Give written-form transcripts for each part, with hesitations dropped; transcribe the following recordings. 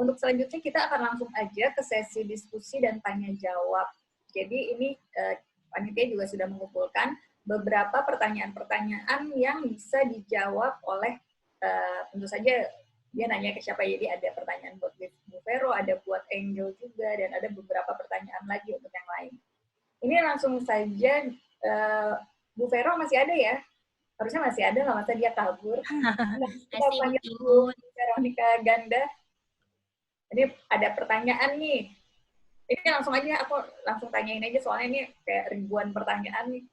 Untuk selanjutnya kita akan langsung aja ke sesi diskusi dan tanya jawab. Jadi ini panitia juga sudah mengumpulkan beberapa pertanyaan-pertanyaan yang bisa dijawab oleh tentu saja dia nanya ke siapa, jadi ada pertanyaan buat Bu Vero, ada buat Angel juga, dan ada beberapa pertanyaan lagi untuk yang lain. Ini langsung saja, Bu Vero masih ada ya? Harusnya masih ada, nggak masa dia kabur. Kita panggil Bu Veronica Ganda. Jadi ada pertanyaan nih. Ini langsung aja, aku langsung tanyain aja, soalnya ini kayak ribuan pertanyaan nih.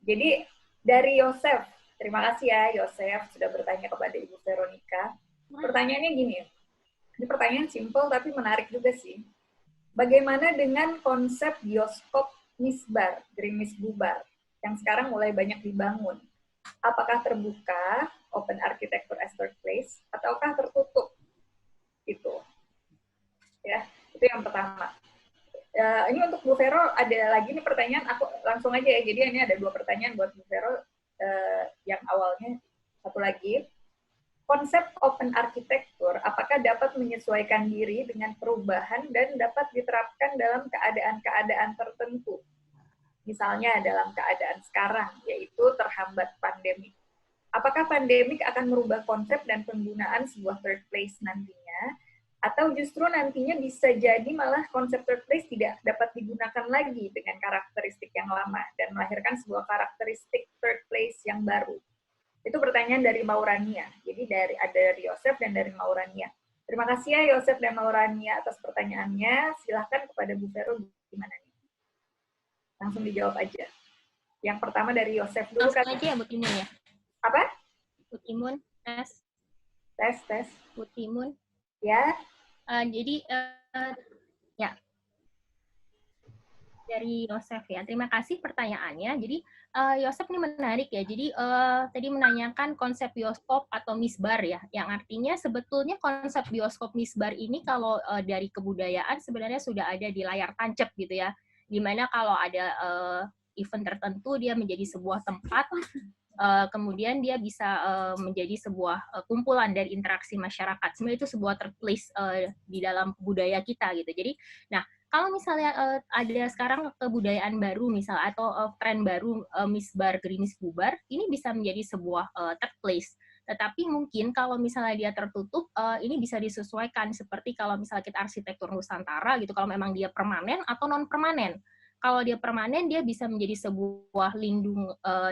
Jadi dari Yosef, terima kasih ya Yosef sudah bertanya kepada Ibu Veronica. Pertanyaannya gini, ini pertanyaan simpel tapi menarik juga sih. Bagaimana dengan konsep bioskop misbar, gerimis bubar, yang sekarang mulai banyak dibangun? Apakah terbuka, open architecture as third place, ataukah tertutup? Itu. Ya, itu yang pertama. Ini untuk Bu Vero ada lagi nih pertanyaan, aku langsung aja ya. Jadi ini ada 2 pertanyaan buat Bu Vero. Yang awalnya satu lagi, konsep open architecture apakah dapat menyesuaikan diri dengan perubahan dan dapat diterapkan dalam keadaan-keadaan tertentu? Misalnya dalam keadaan sekarang, yaitu terhambat pandemi. Apakah pandemik akan merubah konsep dan penggunaan sebuah third place nantinya? Atau justru nantinya bisa jadi malah konsep third place tidak dapat digunakan lagi dengan karakteristik yang lama dan melahirkan sebuah karakteristik third place yang baru? Itu pertanyaan dari Maurania. Jadi ada dari Yosef dan dari Maurania. Terima kasih ya Yosef dan Maurania atas pertanyaannya. Silahkan kepada Bu Vero gimana nih? Langsung dijawab aja. Yang pertama dari Yosef dulu. Langsung aja ya Bu Timun ya? Apa? Bu Timun, tes. Tes. Bu Timun. Ya. Jadi, ya. Dari Yosef ya. Terima kasih pertanyaannya. Jadi, Yosef ini menarik ya. Jadi, tadi menanyakan konsep bioskop atau misbar ya. Yang artinya sebetulnya konsep bioskop misbar ini kalau dari kebudayaan sebenarnya sudah ada di layar tancap gitu ya. Dimana kalau ada event tertentu dia menjadi sebuah tempat, kemudian dia bisa menjadi sebuah kumpulan dari interaksi masyarakat. Sebenarnya itu sebuah tertulis di dalam budaya kita gitu. Jadi, nah kalau misalnya ada sekarang kebudayaan baru misal atau tren baru misbar gerimis bubar, ini bisa menjadi sebuah third place. Tetapi mungkin kalau misalnya dia tertutup, ini bisa disesuaikan seperti kalau misalnya kita arsitektur Nusantara gitu, kalau memang dia permanen atau non permanen. Kalau dia permanen, dia bisa menjadi sebuah lindung,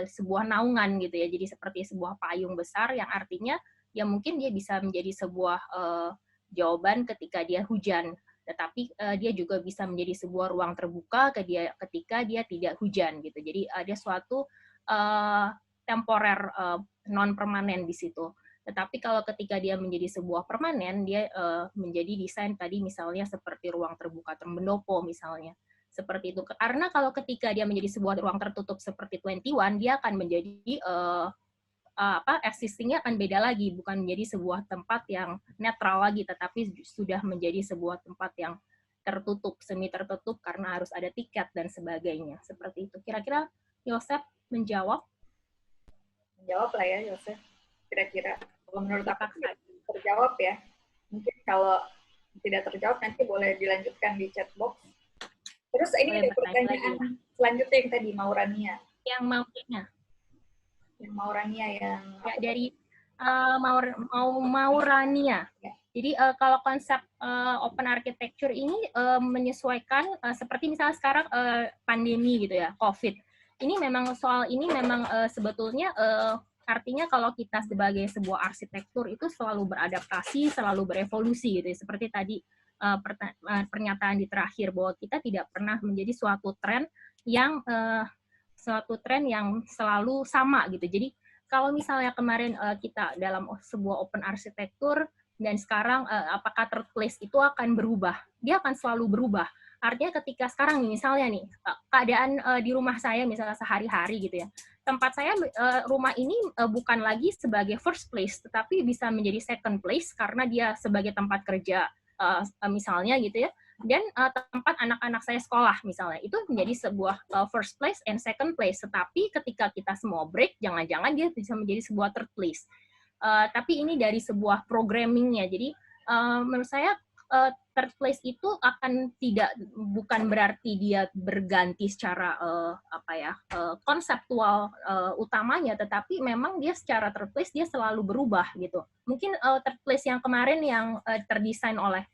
sebuah naungan gitu ya. Jadi seperti sebuah payung besar yang artinya ya mungkin dia bisa menjadi sebuah jawaban ketika dia hujan. Tetapi dia juga bisa menjadi sebuah ruang terbuka ketika dia tidak hujan gitu. Jadi ada suatu temporer non permanen di situ. Tetapi kalau ketika dia menjadi sebuah permanen, dia menjadi desain tadi misalnya seperti ruang terbuka Trembendopo misalnya. Seperti itu. Karena kalau ketika dia menjadi sebuah ruang tertutup seperti 21, dia akan menjadi existingnya akan beda lagi, bukan menjadi sebuah tempat yang netral lagi, tetapi sudah menjadi sebuah tempat yang tertutup, semi tertutup karena harus ada tiket dan sebagainya. Seperti itu. Kira-kira Yosef menjawab? Menjawab lah ya Yosef. Kira-kira kalau menurut aku terjawab ya. Mungkin kalau tidak terjawab nanti boleh dilanjutkan di chat box. Terus ini ada pertanyaan selanjutnya yang tadi Maurania. Yang Maurania yang ya, dari Maurania. Ya. Jadi kalau konsep open architecture ini menyesuaikan seperti misalnya sekarang pandemi gitu ya, COVID. Ini memang soal ini memang sebetulnya artinya kalau kita sebagai sebuah arsitektur itu selalu beradaptasi, selalu berevolusi gitu ya. Seperti tadi pernyataan di terakhir bahwa kita tidak pernah menjadi suatu tren yang selalu sama gitu. Jadi kalau misalnya kemarin kita dalam sebuah open arsitektur dan sekarang apakah third place itu akan berubah? Dia akan selalu berubah. Artinya ketika sekarang nih misalnya nih keadaan di rumah saya misalnya sehari-hari gitu ya. Tempat saya rumah ini bukan lagi sebagai first place tetapi bisa menjadi second place karena dia sebagai tempat kerja misalnya gitu ya, dan tempat anak-anak saya sekolah misalnya, itu menjadi sebuah first place and second place, tetapi ketika kita semua break, jangan-jangan dia bisa menjadi sebuah third place. Tapi ini dari sebuah programmingnya, jadi menurut saya third place itu bukan berarti dia berganti secara konseptual utamanya, tetapi memang dia secara third place dia selalu berubah gitu. Mungkin third place yang kemarin yang terdesain oleh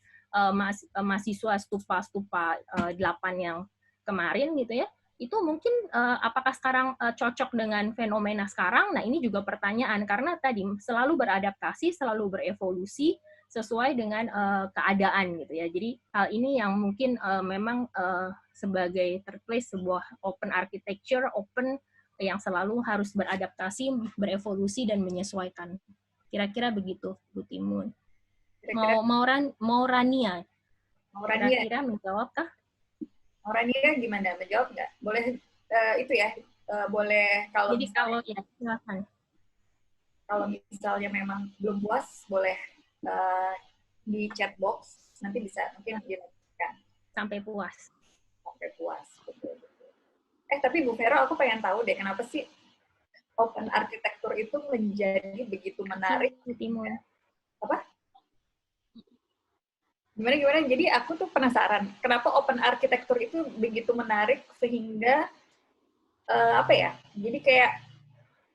mahasiswa stupa 8 yang kemarin gitu ya, itu mungkin apakah sekarang cocok dengan fenomena sekarang? Nah, ini juga pertanyaan, karena tadi selalu beradaptasi, selalu berevolusi sesuai dengan keadaan gitu ya. Jadi hal ini yang mungkin memang sebagai third place sebuah open architecture, open yang selalu harus beradaptasi, berevolusi dan menyesuaikan. Kira-kira begitu, Bu Timun. Mau Rania kira-kira menjawabkah? Mau Rania gimana? Menjawab nggak? Boleh itu ya, boleh kalau jadi kalau ya silakan. Kalau misalnya memang belum puas, boleh di chat box, nanti bisa mungkin dilanjutkan. Sampai puas. Betul. Tapi Bu Vero, aku pengen tahu deh, kenapa sih open architecture itu menjadi begitu menarik? Timun. Apa? Gimana? Jadi aku tuh penasaran, kenapa open architecture itu begitu menarik sehingga jadi kayak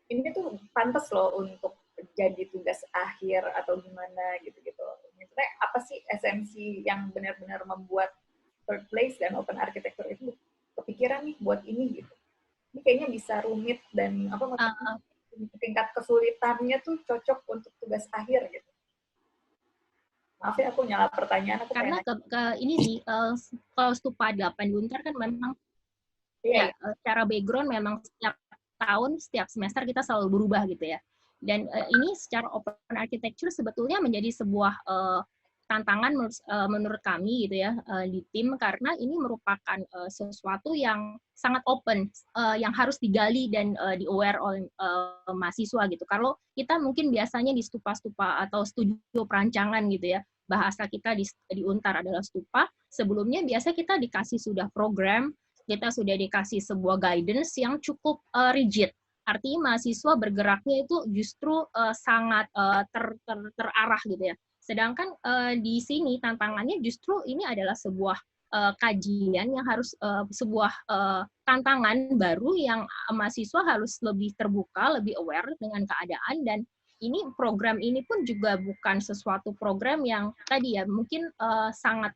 ini tuh pantas loh untuk jadi tugas akhir atau gimana gitu-gitu. Maksudnya apa sih esensi yang benar-benar membuat third place dan open architecture itu kepikiran nih buat ini gitu. Ini kayaknya bisa rumit dan tingkat kesulitannya tuh cocok untuk tugas akhir gitu. Maaf ya aku nyala pertanyaan. Karena ini sih kalau stupa 8 di Untar kan memang secara background memang setiap tahun, setiap semester kita selalu berubah gitu ya. Dan ini secara open architecture sebetulnya menjadi sebuah tantangan menurut kami gitu ya di tim, karena ini merupakan sesuatu yang sangat open, yang harus digali dan di-aware oleh mahasiswa gitu. Kalau kita mungkin biasanya di stupa-stupa atau studio perancangan gitu ya, bahasa kita di Untar adalah stupa, sebelumnya biasa kita dikasih sudah program, kita sudah dikasih sebuah guidance yang cukup rigid. Artinya mahasiswa bergeraknya itu justru sangat terarah gitu ya. Sedangkan di sini tantangannya justru ini adalah sebuah kajian yang harus sebuah tantangan baru yang mahasiswa harus lebih terbuka, lebih aware dengan keadaan, dan ini program ini pun juga bukan sesuatu program yang tadi ya mungkin sangat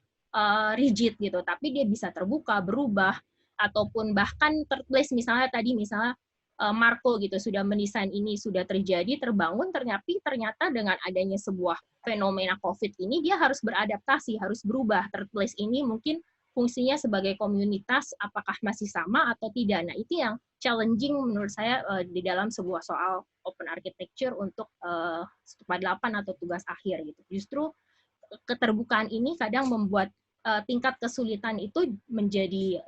rigid gitu, tapi dia bisa terbuka, berubah, ataupun bahkan third place misalnya Marco gitu sudah mendesain ini, sudah terjadi, terbangun, ternyata dengan adanya sebuah fenomena COVID ini dia harus beradaptasi, harus berubah. Third place ini mungkin fungsinya sebagai komunitas apakah masih sama atau tidak. Nah, itu yang challenging menurut saya di dalam sebuah soal open architecture untuk stupa 8 atau tugas akhir gitu. Justru keterbukaan ini kadang membuat tingkat kesulitan itu menjadi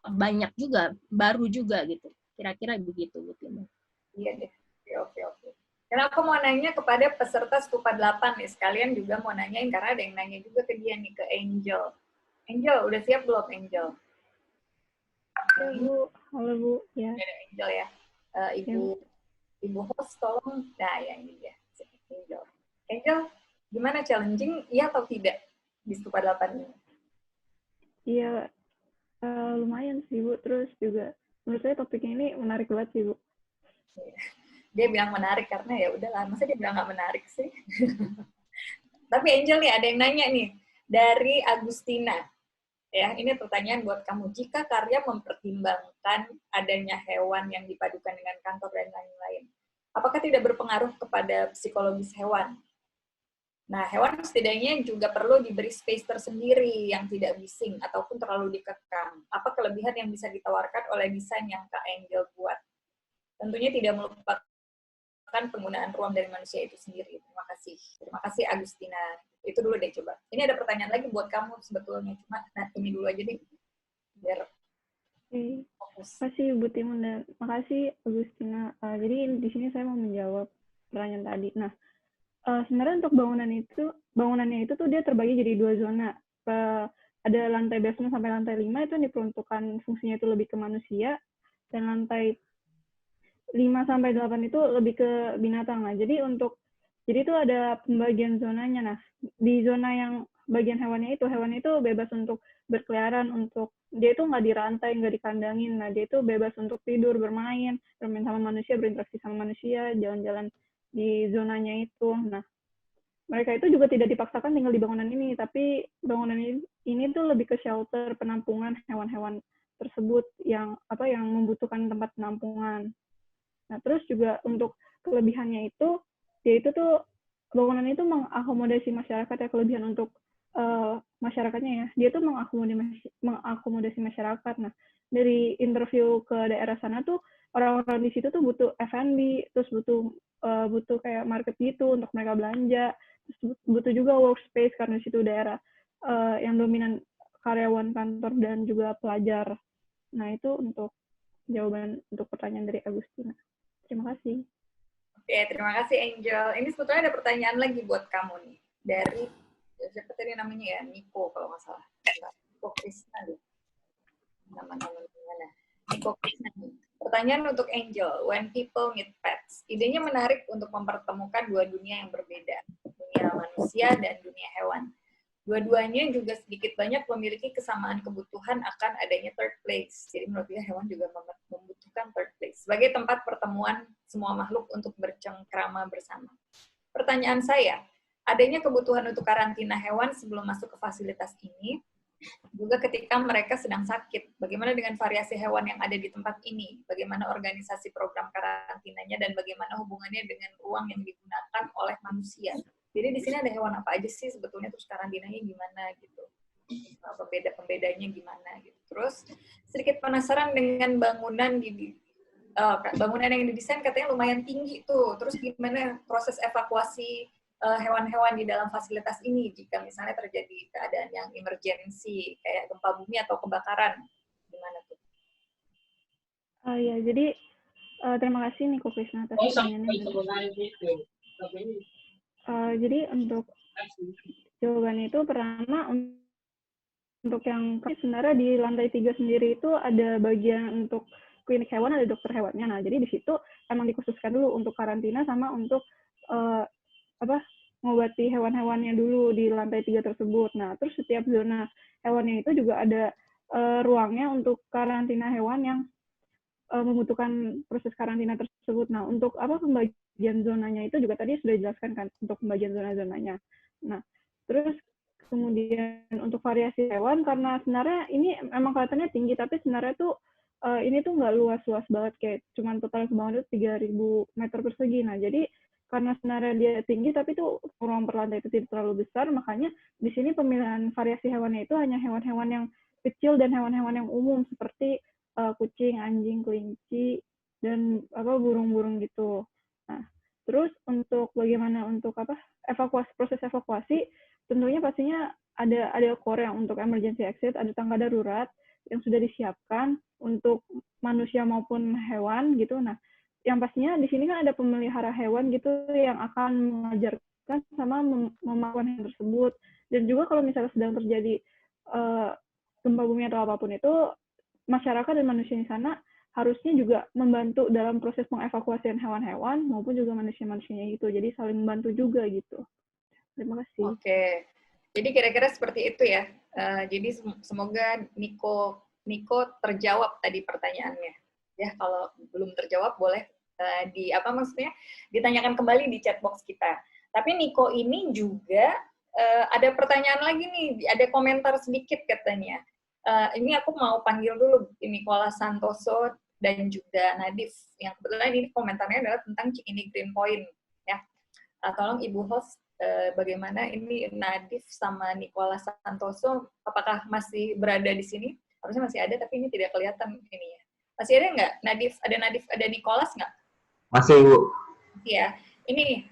banyak juga, baru juga gitu. Kira-kira begitu, Bu Timo. Iya deh, oke. Karena aku mau nanya kepada peserta stupa 8 nih, sekalian juga mau nanyain, karena ada yang nanya juga ke dia nih, ke Angel. Angel, udah siap belum Angel? Halo Bu, ya. Ada Angel ya. Ibu host tolong, nah ya ini dia, Angel, gimana challenging, iya atau tidak di stupa 8 ini? Iya, lumayan sih Bu, terus juga menurut saya topiknya ini menarik banget sih Bu. Dia bilang menarik karena ya udahlah, masa dia bilang nggak menarik sih? Tapi Angel nih, ada yang nanya nih, dari Agustina. Ya, ini pertanyaan buat kamu. Jika karya mempertimbangkan adanya hewan yang dipadukan dengan kantor dan lain-lain, apakah tidak berpengaruh kepada psikologis hewan? Nah, hewan setidaknya juga perlu diberi space tersendiri yang tidak bising ataupun terlalu dikekang. Apa kelebihan yang bisa ditawarkan oleh desain yang Kak Angel buat? Tentunya tidak melupakan penggunaan ruang dari manusia itu sendiri. Terima kasih Agustina. Itu dulu deh coba. Ini ada pertanyaan lagi buat kamu sebetulnya, cuma ini dulu aja deh. Biar fokus. Makasih Bu Timun dan makasih Agustina. Jadi di sini saya mau menjawab pertanyaan tadi. Nah, sebenarnya untuk bangunannya itu tuh dia terbagi jadi 2 zona. Ada lantai basement sampai lantai 5 itu yang diperuntukkan fungsinya itu lebih ke manusia, dan lantai 5 sampai 8 itu lebih ke binatang. Nah, jadi untuk Jadi itu ada pembagian zonanya. Nah, di zona yang bagian hewannya itu bebas untuk berkeliaran, untuk dia itu nggak dirantai, nggak dikandangin. Nah, dia itu bebas untuk tidur, bermain sama manusia, berinteraksi sama manusia, jalan-jalan di zonanya itu. Nah, mereka itu juga tidak dipaksakan tinggal di bangunan ini, tapi bangunan ini tuh lebih ke shelter, penampungan hewan-hewan tersebut yang membutuhkan tempat penampungan. Nah, terus juga untuk kelebihannya itu, yaitu tuh bangunan itu mengakomodasi masyarakat ya, kelebihan untuk masyarakatnya ya. Dia tuh mengakomodasi masyarakat. Nah, dari interview ke daerah sana tuh orang-orang di situ tuh butuh F&B, terus butuh kayak market gitu untuk mereka belanja, terus butuh juga workspace karena di situ daerah yang dominan karyawan kantor dan juga pelajar. Nah, itu untuk jawaban untuk pertanyaan dari Agustina. Terima kasih. Oke, terima kasih Angel. Ini sebetulnya ada pertanyaan lagi buat kamu nih. Dari, siapa tadi namanya ya? Niko kalau nggak salah. Niko Krishna deh. Nama-nama gimana? Niko Krishna nih. Pertanyaan untuk Angel. When people meet pets. Idenya menarik untuk mempertemukan dua dunia yang berbeda. Dunia manusia dan dunia hewan. Dua-duanya juga sedikit banyak memiliki kesamaan kebutuhan akan adanya third place. Jadi menurut dia hewan juga membutuhkan third place sebagai tempat pertemuan semua makhluk untuk bercengkrama bersama. Pertanyaan saya, adanya kebutuhan untuk karantina hewan sebelum masuk ke fasilitas ini, juga ketika mereka sedang sakit. Bagaimana dengan variasi hewan yang ada di tempat ini? Bagaimana organisasi program karantinanya dan bagaimana hubungannya dengan ruang yang digunakan oleh manusia? Jadi di sini ada hewan apa aja sih sebetulnya, terus karantinanya gimana gitu, pembedanya gimana gitu. Terus sedikit penasaran dengan bangunan bangunan yang didesain katanya lumayan tinggi tuh. Terus gimana proses evakuasi hewan-hewan di dalam fasilitas ini jika misalnya terjadi keadaan yang emergensi kayak gempa bumi atau kebakaran, gimana tuh? Ya, jadi terima kasih Niko Krishna atas pertanyaannya. Jadi untuk jawabannya itu pertama untuk yang sebenarnya di lantai 3 sendiri itu ada bagian untuk klinik hewan, ada dokter hewannya. Nah, jadi di situ emang dikhususkan dulu untuk karantina sama untuk mengobati hewan-hewannya dulu di lantai 3 tersebut. Nah, terus setiap zona hewannya itu juga ada ruangnya untuk karantina hewan yang membutuhkan proses karantina tersebut. Nah, untuk pembagian zonanya itu juga tadi sudah dijelaskan kan untuk pembagian zona-zonanya. Nah, terus kemudian untuk variasi hewan, karena sebenarnya ini memang kelihatannya tinggi, tapi sebenarnya tuh ini tuh nggak luas-luas banget, kayak cuman total kebangunan itu 3.000 meter persegi. Nah, jadi karena sebenarnya dia tinggi, tapi tuh ruang per lantai itu tidak terlalu besar, makanya di sini pemilihan variasi hewannya itu hanya hewan-hewan yang kecil dan hewan-hewan yang umum, seperti kucing, anjing, kelinci, dan burung-burung gitu. Nah, terus untuk bagaimana untuk proses evakuasi, tentunya pastinya ada core yang untuk emergency exit, ada tangga darurat yang sudah disiapkan untuk manusia maupun hewan gitu. Nah, yang pastinya di sini kan ada pemelihara hewan gitu yang akan mengajarkan sama memakan hewan tersebut. Dan juga kalau misalnya sedang terjadi gempa bumi atau apapun itu, masyarakat dan manusia di sana harusnya juga membantu dalam proses mengevakuasian hewan-hewan maupun juga manusia-manusianya gitu. Jadi saling membantu juga gitu. Terima kasih. Oke. Jadi kira-kira seperti itu ya. Jadi semoga Niko terjawab tadi pertanyaannya. Ya, kalau belum terjawab boleh ditanyakan kembali di chat box kita. Tapi Niko ini juga ada pertanyaan lagi nih, ada komentar sedikit katanya. Ini aku mau panggil dulu Nicholas Santoso dan juga Nadif. Yang kebetulan ini komentarnya adalah tentang Cikini Green Point. Ya, tolong Ibu host, bagaimana ini Nadif sama Nicholas Santoso, apakah masih berada di sini? Harusnya masih ada, tapi ini tidak kelihatan ini ya. Masih ada nggak? Nadif, ada Nicholas nggak? Masih, Bu. Ya, ini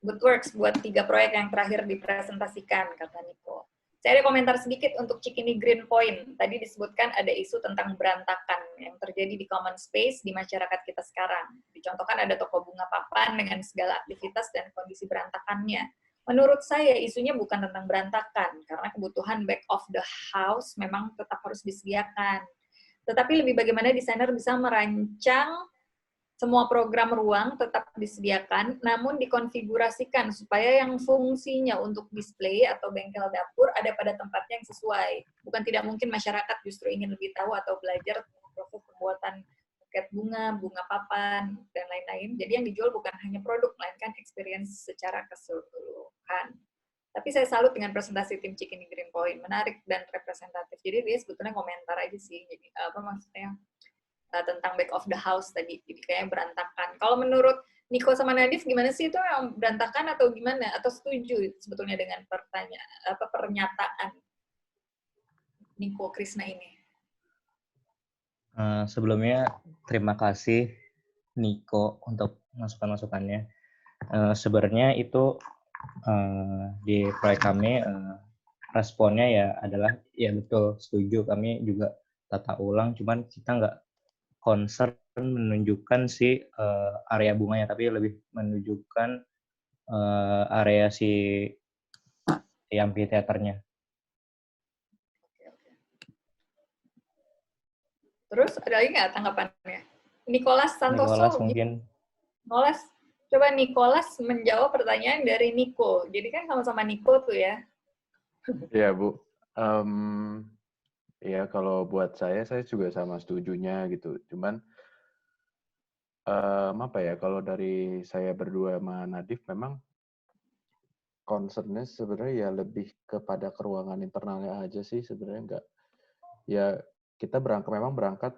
good works buat 3 proyek yang terakhir dipresentasikan, kata Niko. Saya ada komentar sedikit untuk Cikini Green Point. Tadi disebutkan ada isu tentang berantakan yang terjadi di common space di masyarakat kita sekarang. Dicontohkan ada toko bunga papan dengan segala aktivitas dan kondisi berantakannya. Menurut saya isunya bukan tentang berantakan, karena kebutuhan back of the house memang tetap harus disediakan. Tetapi lebih bagaimana desainer bisa merancang semua program ruang tetap disediakan, namun dikonfigurasikan supaya yang fungsinya untuk display atau bengkel dapur ada pada tempatnya yang sesuai. Bukan tidak mungkin masyarakat justru ingin lebih tahu atau belajar tentang proses pembuatan buket bunga, bunga papan, dan lain-lain. Jadi yang dijual bukan hanya produk, melainkan experience secara keseluruhan. Tapi saya salut dengan presentasi tim Cikini Green Point, menarik dan representatif. Jadi dia sebetulnya komentar aja sih, jadi apa maksudnya, tentang back of the house tadi, jadi kayaknya berantakan. Kalau menurut Niko sama Nadif gimana sih, itu yang berantakan atau gimana? Atau setuju sebetulnya dengan pernyataan Niko Krisna ini? Sebelumnya terima kasih Niko untuk masukan-masukannya. Sebenarnya itu di proyek kami responnya ya adalah ya betul setuju, kami juga tata ulang, cuman kita nggak concern menunjukkan si area bunganya, tapi lebih menunjukkan area si amphitheaternya. Terus ada lagi nggak tanggapannya? Nicholas Santoso. Nicholas mungkin. Coba Nicholas menjawab pertanyaan dari Niko. Jadi kan sama-sama Niko tuh ya. Iya, Bu. Ya kalau buat saya juga sama setujunya gitu. Cuman apa ya, kalau dari saya berdua sama Nadif memang concern-nya sebenarnya ya lebih kepada ke ruangan internalnya aja sih sebenarnya, nggak. Ya kita memang berangkat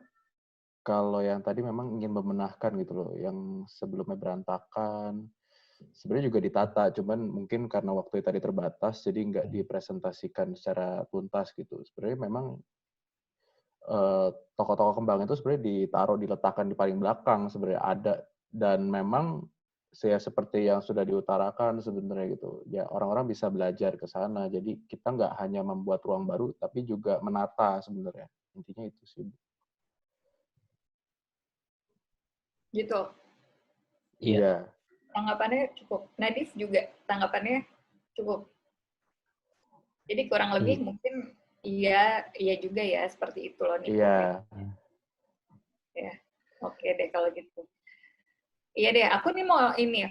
kalau yang tadi memang ingin membenahkan gitu loh, yang sebelumnya berantakan sebenarnya juga ditata, cuman mungkin karena waktu tadi terbatas jadi nggak dipresentasikan secara tuntas gitu. Sebenarnya memang toko-toko kembang itu sebenarnya diletakkan di paling belakang sebenarnya ada, dan memang saya seperti yang sudah diutarakan sebenarnya gitu ya, orang-orang bisa belajar ke sana, jadi kita nggak hanya membuat ruang baru tapi juga menata sebenarnya, intinya itu sih. Gitu. Iya. Tanggapannya cukup. Nadif juga tanggapannya cukup. Jadi kurang lebih mungkin iya juga ya, seperti itu loh Niko. Iya. Ya, oke deh kalau gitu. Iya deh, aku nih mau ini.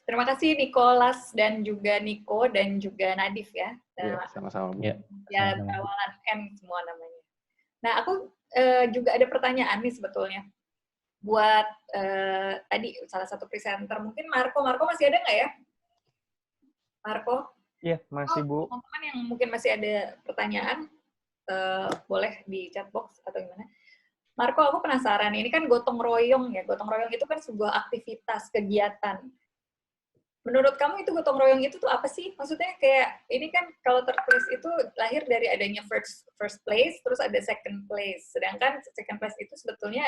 Terima kasih Nicholas dan juga Niko dan juga Nadif ya. Iya, sama-sama. Iya. Ya, berawalan M semua namanya. Nah, aku juga ada pertanyaan nih sebetulnya. Buat tadi salah satu presenter, mungkin Marco masih ada nggak ya? Marco? Iya, masih Bu. Teman-teman yang mungkin masih ada pertanyaan, boleh di chat box atau gimana? Marco, aku penasaran, ini kan gotong royong ya, gotong royong itu kan sebuah aktivitas, kegiatan. Menurut kamu itu gotong royong itu tuh apa sih? Maksudnya kayak, ini kan kalau third place itu lahir dari adanya first place, terus ada second place. Sedangkan second place itu sebetulnya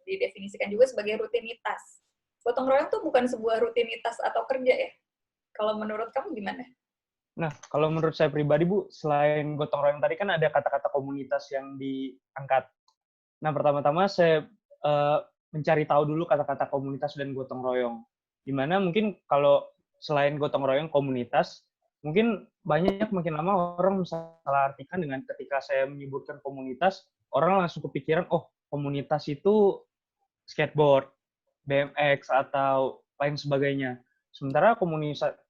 didefinisikan juga sebagai rutinitas. Gotong royong tuh bukan sebuah rutinitas atau kerja ya? Kalau menurut kamu gimana? Nah, kalau menurut saya pribadi, Bu, selain gotong royong tadi kan ada kata-kata komunitas yang diangkat. Nah, pertama-tama saya mencari tahu dulu kata-kata komunitas dan gotong royong. Dimana mungkin kalau selain gotong royong komunitas, mungkin makin lama orang salah artikan dengan ketika saya menyebutkan komunitas, orang langsung kepikiran, oh komunitas itu skateboard, BMX, atau lain sebagainya. Sementara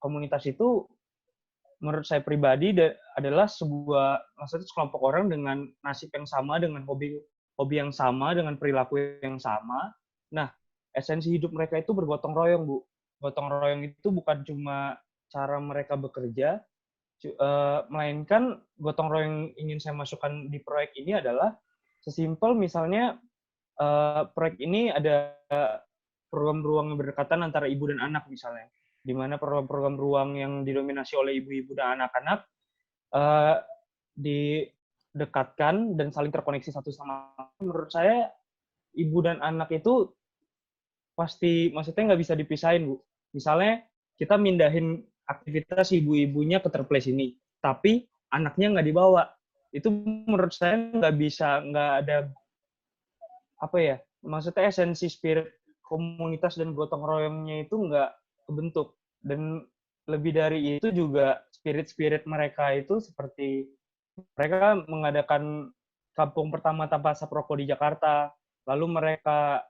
komunitas itu menurut saya pribadi adalah maksudnya sekelompok orang dengan nasib yang sama, dengan hobi yang sama, dengan perilaku yang sama. Nah, esensi hidup mereka itu bergotong royong, Bu. Gotong royong itu bukan cuma cara mereka bekerja, melainkan gotong royong ingin saya masukkan di proyek ini adalah sesimpel misalnya proyek ini ada program ruang yang berdekatan antara ibu dan anak misalnya, di mana program ruang yang didominasi oleh ibu-ibu dan anak-anak didekatkan dan saling terkoneksi satu sama lain. Menurut saya ibu dan anak itu pasti, maksudnya nggak bisa dipisahin, Bu. Misalnya kita mindahin aktivitas ibu-ibunya ke third place ini, tapi anaknya nggak dibawa. Itu menurut saya nggak ada apa ya, maksudnya esensi spirit komunitas dan gotong royongnya itu nggak kebentuk. Dan lebih dari itu juga spirit mereka itu seperti mereka mengadakan kampung pertama tanpa asap rokok di Jakarta, lalu mereka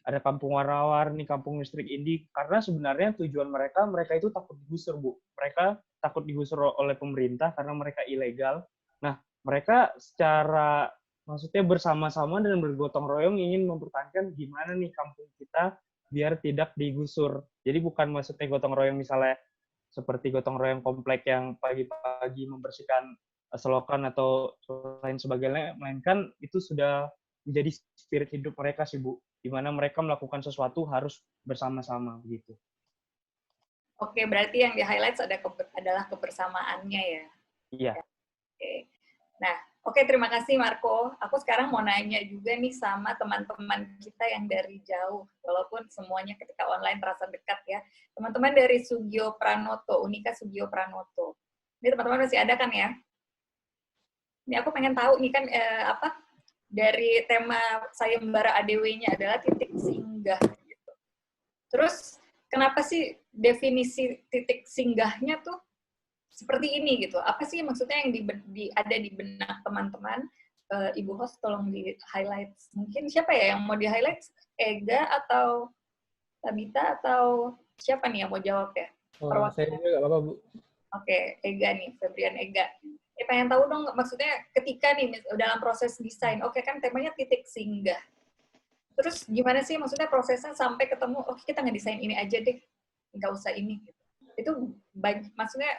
ada kampung warna-warni, kampung listrik indie, karena sebenarnya tujuan mereka itu takut digusur, Bu. Mereka takut digusur oleh pemerintah karena mereka ilegal. Nah, mereka secara maksudnya bersama-sama dan bergotong royong ingin mempertahankan gimana nih kampung kita biar tidak digusur. Jadi bukan maksudnya gotong royong misalnya seperti gotong royong komplek yang pagi-pagi membersihkan selokan atau lain sebagainya, melainkan itu sudah menjadi spirit hidup mereka sih, Bu, di mana mereka melakukan sesuatu harus bersama-sama gitu. Oke, berarti yang di-highlight adalah kebersamaannya ya? Iya. Oke. Nah, oke, terima kasih Marco. Aku sekarang mau nanya juga nih sama teman-teman kita yang dari jauh, walaupun semuanya ketika online terasa dekat ya. Teman-teman dari Sugio Pranoto, Unika Sugio Pranoto. Ini teman-teman masih ada kan ya? Ini aku pengen tahu nih kan dari tema sayembara ADW-nya adalah titik singgah gitu. Terus kenapa sih definisi titik singgahnya tuh seperti ini gitu? Apa sih maksudnya yang ada di benak teman-teman? Ibu host tolong di-highlight. Mungkin siapa ya yang mau di-highlight? Ega atau Tabita atau siapa nih yang mau jawab ya? Saya juga nggak apa-apa, Bu. Oke, Ega nih, Febrian Ega. Pengen tahu dong, maksudnya ketika nih dalam proses desain, oke kan temanya titik singgah. Terus gimana sih maksudnya prosesnya sampai ketemu, oke kita ngedesain ini aja deh, nggak usah ini. Gitu. Itu maksudnya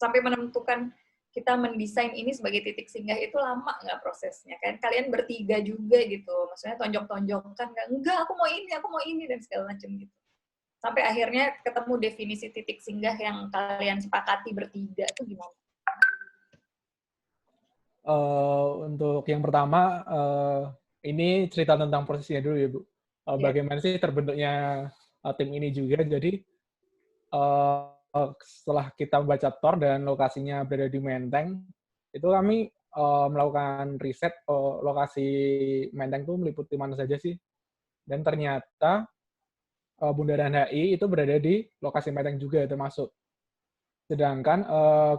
sampai menentukan kita mendesain ini sebagai titik singgah itu lama nggak prosesnya kan? Kalian bertiga juga gitu, maksudnya tonjok-tonjokan, enggak aku mau ini dan segala macam gitu. Sampai akhirnya ketemu definisi titik singgah yang kalian sepakati bertiga itu gimana? Untuk yang pertama, ini cerita tentang prosesnya dulu ya, Bu. Bagaimana sih terbentuknya tim ini juga. Jadi, setelah kita membaca TOR dan lokasinya berada di Menteng, itu kami melakukan riset lokasi Menteng itu meliputi mana saja sih. Dan ternyata Bundaran HI itu berada di lokasi Menteng juga termasuk. Sedangkan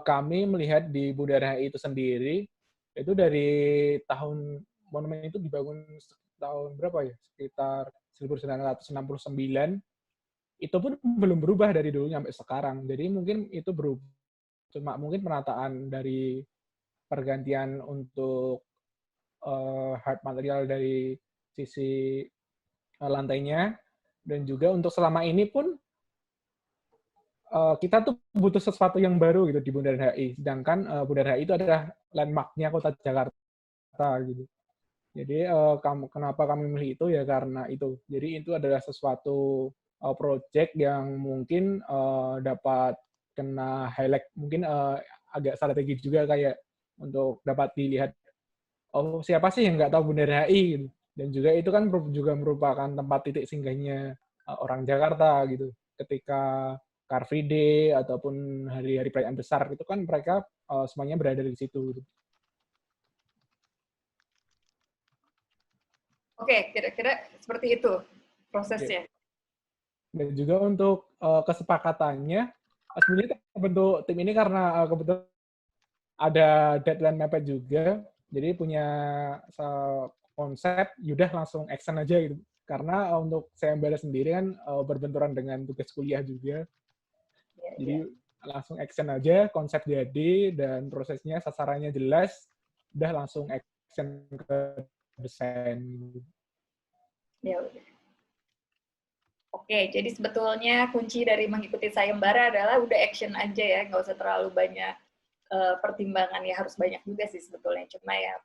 kami melihat di Bundaran HI itu sendiri, itu dari tahun monumen itu dibangun tahun berapa ya? Sekitar 1969. Itu pun belum berubah dari dulu sampai sekarang. Jadi mungkin itu berubah. Cuma mungkin penataan dari pergantian untuk hard material dari sisi lantainya. Dan juga untuk selama ini pun kita tuh butuh sesuatu yang baru gitu di Bundaran HI. Sedangkan Bundaran HI itu adalah landmark-nya kota Jakarta gitu. Jadi kenapa kami milih itu ya karena itu. Jadi itu adalah sesuatu project yang mungkin dapat kena highlight, mungkin agak strategi juga kayak untuk dapat dilihat oh siapa sih yang nggak tahu Bundaran HI gitu. Dan juga itu kan juga merupakan tempat titik singgahnya orang Jakarta gitu. Ketika Car Free Day ataupun hari-hari perayaan besar itu kan mereka semuanya berada di situ. Oke, kira-kira seperti itu prosesnya. Dan juga untuk kesepakatannya, sebenarnya terbentuk tim ini karena kebetulan ada deadline mepet juga, jadi punya konsep, yaudah langsung action aja gitu. Karena untuk sayembara sendiri kan berbenturan dengan tugas kuliah juga. Jadi langsung action aja, konsep jadi, dan prosesnya sasarannya jelas, udah langsung action ke desain. Ya udah. Oke, jadi sebetulnya kunci dari mengikuti sayembara adalah udah action aja ya, nggak usah terlalu banyak pertimbangan ya, harus banyak juga sih sebetulnya, cuma ya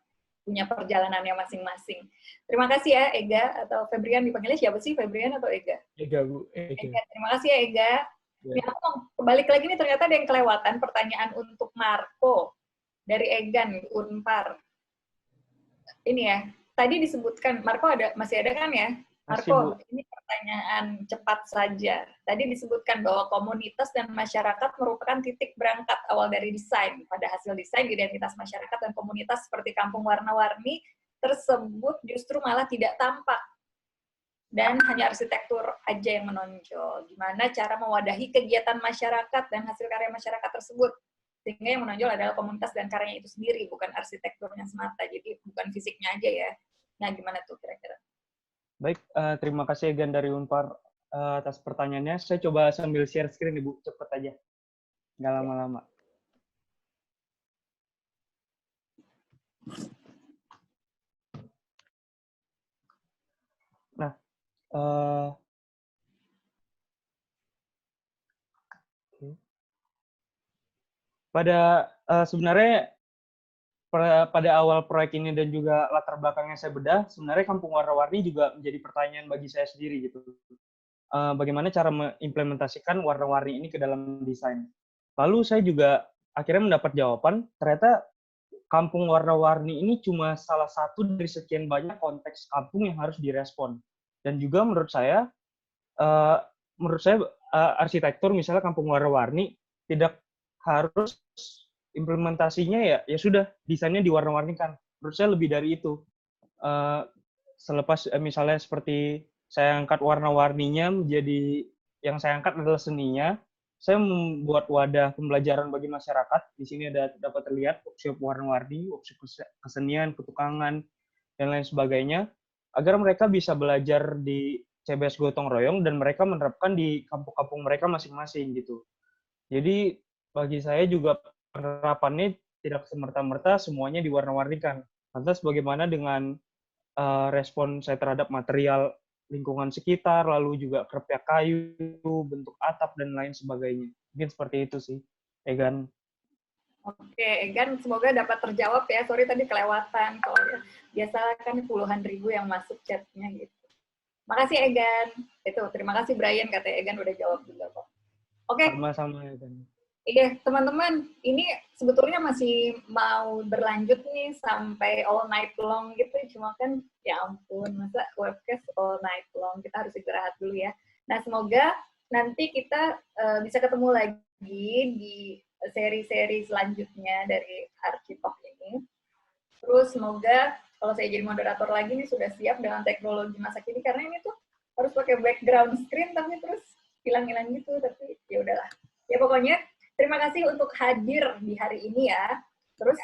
punya perjalanannya masing-masing. Terima kasih ya Ega atau Febrian, dipanggilnya siapa sih, Febrian atau Ega? Ega, Bu. Ega. Terima kasih ya Ega. Ya, aku mau balik lagi nih, ternyata ada yang kelewatan pertanyaan untuk Marco dari Egan Unpar. Ini ya, tadi disebutkan Marco masih ada kan ya? Marco, ini pertanyaan cepat saja. Tadi disebutkan bahwa komunitas dan masyarakat merupakan titik berangkat awal dari desain. Pada hasil desain, identitas masyarakat dan komunitas seperti kampung warna-warni tersebut justru malah tidak tampak. Dan hanya arsitektur aja yang menonjol. Gimana cara mewadahi kegiatan masyarakat dan hasil karya masyarakat tersebut. Sehingga yang menonjol adalah komunitas dan karyanya itu sendiri, bukan arsitekturnya semata. Jadi bukan fisiknya aja ya. Nah, gimana tuh kira-kira? Baik, terima kasih Egan dari Unpar atas pertanyaannya. Saya coba sambil share screen, Ibu. Cepet aja. Nggak lama-lama. Nah, sebenarnya pada awal proyek ini dan juga latar belakangnya saya bedah, sebenarnya Kampung Warna-Warni juga menjadi pertanyaan bagi saya sendiri gitu. Bagaimana cara mengimplementasikan warna-warni ini ke dalam desain. Lalu saya juga akhirnya mendapat jawaban, ternyata Kampung Warna-Warni ini cuma salah satu dari sekian banyak konteks kampung yang harus direspon. Dan juga menurut saya arsitektur misalnya Kampung Warna-Warni tidak harus implementasinya ya sudah desainnya diwarna-warnikan. Menurut saya lebih dari itu. Selepas misalnya seperti saya angkat warna-warninya menjadi, yang saya angkat adalah seninya, saya membuat wadah pembelajaran bagi masyarakat. Di sini dapat terlihat workshop warna-warni, workshop kesenian, petukangan, dan lain sebagainya, agar mereka bisa belajar di CBS Gotong Royong dan mereka menerapkan di kampung-kampung mereka masing-masing gitu. Jadi bagi saya juga penerapannya tidak semerta-merta semuanya diwarna-warnikan. Lantas bagaimana dengan respon saya terhadap material lingkungan sekitar, lalu juga kerpiak kayu, bentuk atap, dan lain sebagainya. Mungkin seperti itu sih, Egan. Oke, Egan, semoga dapat terjawab ya. Sorry tadi kelewatan. Soalnya biasa kan puluhan ribu yang masuk chatnya gitu. Makasih Egan. Itu, terima kasih Brian, kata Egan udah jawab juga kok. Oke. Sama-sama Egan. Iya, teman-teman, ini sebetulnya masih mau berlanjut nih sampai all night long gitu, cuma kan ya ampun, masa webcast all night long, kita harus istirahat dulu ya. Nah, semoga nanti kita bisa ketemu lagi di seri-seri selanjutnya dari Architalk ini. Terus semoga kalau saya jadi moderator lagi nih sudah siap dengan teknologi masa kini, karena ini tuh harus pakai background screen tapi terus hilang-hilang gitu, tapi ya udahlah. Ya pokoknya terima kasih untuk hadir di hari ini ya. Terus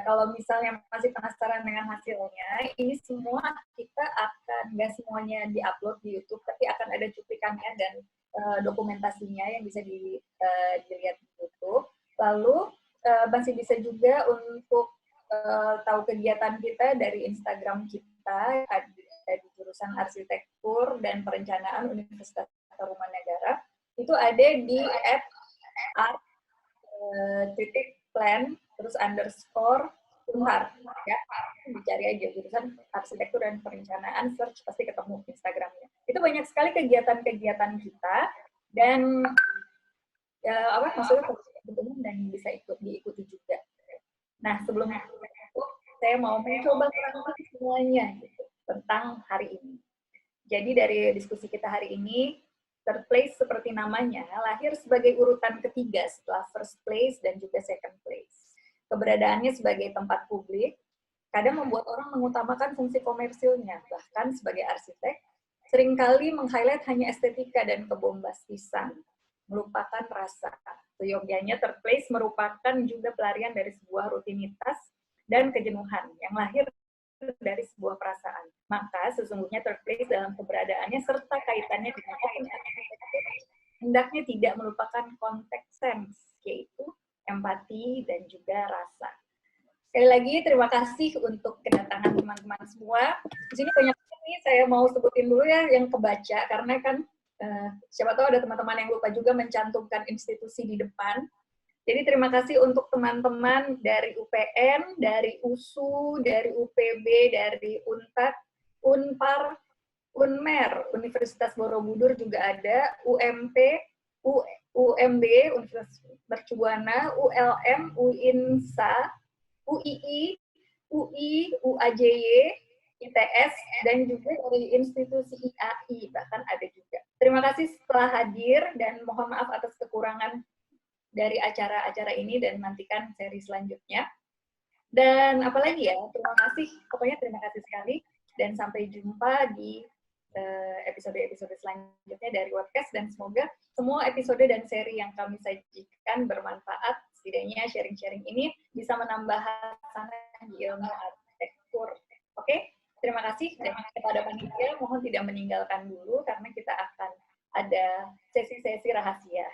kalau misalnya masih penasaran dengan hasilnya, ini semua kita akan, nggak semuanya di-upload di YouTube, tapi akan ada cuplikannya dan dokumentasinya yang bisa dilihat di YouTube. Lalu masih bisa juga untuk tahu kegiatan kita dari Instagram kita, ada di jurusan Arsitektur dan Perencanaan Universitas Tarumanegara. Itu ada di @art_plan terus _Unhar ya, dicari aja jurusan Arsitektur dan Perencanaan, search pasti ketemu Instagramnya. Itu banyak sekali kegiatan-kegiatan kita dan ya, maksudnya teman-teman dan bisa diikuti juga. Nah, sebelumnya saya mau mencoba merangkum semuanya gitu, tentang hari ini. Jadi dari diskusi kita hari ini, third place seperti namanya, lahir sebagai urutan ketiga setelah first place dan juga second place. Keberadaannya sebagai tempat publik, kadang membuat orang mengutamakan fungsi komersilnya, bahkan sebagai arsitek, seringkali meng-highlight hanya estetika dan kebombastisan, melupakan rasa. Seyogyanya third place merupakan juga pelarian dari sebuah rutinitas dan kejenuhan yang lahir dari sebuah perasaan. Maka sesungguhnya third place dalam keberadaannya serta kaitannya dengan hendaknya tidak melupakan konteks sense, yaitu empati dan juga rasa. Sekali lagi terima kasih untuk kedatangan teman-teman semua. Di sini banyak nih, saya mau sebutin dulu ya yang kebaca, karena kan siapa tahu ada teman-teman yang lupa juga mencantumkan institusi di depan. Jadi terima kasih untuk teman-teman dari UPN, dari USU, dari UPB, dari UNTAD, UNPAR, UNMER, Universitas Borobudur juga ada, UMP, UMB, Universitas Mercubuana, ULM, UINSA, UII, UI, UAJY, ITS, dan juga dari institusi IAI, bahkan ada juga. Terima kasih setelah hadir, dan mohon maaf atas kekurangan dari acara-acara ini, dan nantikan seri selanjutnya. Dan apalagi ya, terima kasih, pokoknya terima kasih sekali, dan sampai jumpa di episode-episode selanjutnya dari Webcast, dan semoga semua episode dan seri yang kami sajikan bermanfaat. Setidaknya sharing-sharing ini bisa menambah hasanah di ilmu arsitektur. Oke? Terima kasih kepada panitia, mohon tidak meninggalkan dulu karena kita akan ada sesi-sesi rahasia.